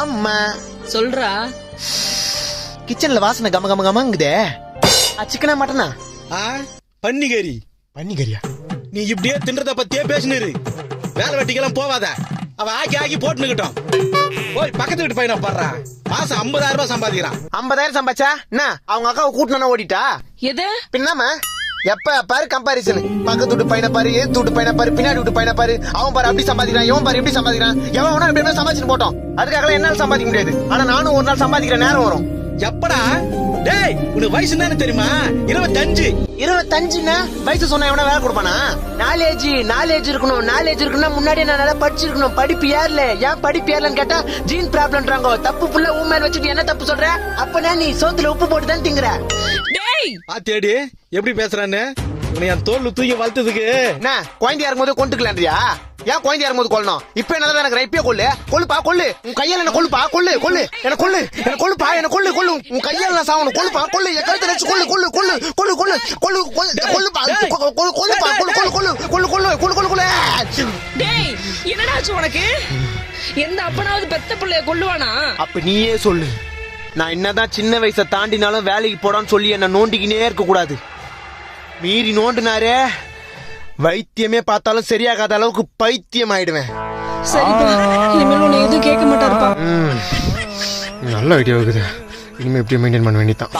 ஆமா சொல்றா. கிச்சன்ல வாசனை கம கம கமங்குதே. சிக்கனா மட்டனா? பன்னிகறி. பன்னிகறியா? நீ இப்படியே தின்றத பத்தியே பேசினிரு. வேலை வெட்டிக்கெல்லாம் போவாத. அவ ஆக்கி ஆக்கி போட்டுக்கிட்டோம். போய் பக்கத்து வீட்டு பையனை பாடுறா. மாசம் 50,000 ரூபாய் சம்பாதிக்கிறான். 50,000 சம்பாச்சா என்ன அவங்க அக்காவை கூட்டணும் ஓடிட்டா? எது பின்னாம எப்ப பாரு கம்பாரிசன். பக்கத்து வீட்டு பையனை பாரு, எதிர்த்து வீட்டு பையனை பாரு, பின்னாடி வீட்டு பையனை பாரு. அவன் பாரு அப்படி சம்பாதிக்கிறான், இவன் பாரு எப்படி சம்பாதிக்கிறான். எவன் வேணா எப்படி சம்பாதிச்சு போட்டோம். அதுக்காக என்னால சம்பாதிக்க முடியாது. ஆனா நானும் ஒரு நாள் சம்பாதிக்கிற நேரம் வரும். எப்படா? டேய் உனக்கு வயசு என்னன்னு தெரியுமா? 25. 25ன்னா வயசு சொன்னா எவனா வேலை கொடுப்பானா? நாலேஜ் இருக்கணும். நாலேஜ் இருக்குன்னா முன்னாடியே நான் நல்லா படிச்சிருக்கணும். படிப்பு ஏறல. ஏன் படிப்பு ஏறலன்னு கேட்டா ஜீன் ப்ராப்ளம்ன்றாங்க. தப்பு புள்ள ஊமேல் வச்சுட்டு என்ன தப்பு சொல்ற? அப்பனா நீ சோத்துல உப்பு போட்டு தான் திங்குற. டேய் தேடி எப்படி பேசுறான்னு உன்னை என் தோல் தூக்கி வளர்த்ததுக்கு என்ன குழந்தையா இருக்கும்போது கொண்டுக்கலான்றியா? ஏன் குழந்தையா இருக்கும்போது கொல்லணும்? இப்ப என்னதான் எனக்கு இப்பயே கொல்லுப்பா கொல்லு. உன் கையால என்ன கொல்லுப்பா கொல்லு என்ன கொல்லுப்பா என்ன கொல்லு உன் கையால நான் சாவணும். கொல்லுப்பா கொல்லு என் கழுத்தை வச்சு கொல்லுப்பா. டேய் என்னடாச்சு உனக்கு? எந்த அப்பனாவது பெத்த பிள்ளைய கொல்லுவானா? அப்ப நீயே சொல்லு. நான் என்னதான் சின்ன வயசை தாண்டினாலும் வேலைக்கு போடான்னு சொல்லி என்ன நோண்டிக்கினே இருக்க கூடாது. மீறி நோண்டுனாரே வைத்தியமே பார்த்தாலும் சரியாகாத அளவுக்கு பைத்தியம் ஆயிடுவேன். சரிப்பா, இனிமேல் உன்னை எதுவும் கேட்க மாட்டாருப்பா. நல்ல ஐடியா இருக்குது. இனிமே எப்படி மெயின்டைன் பண்ண வேண்டியதான்.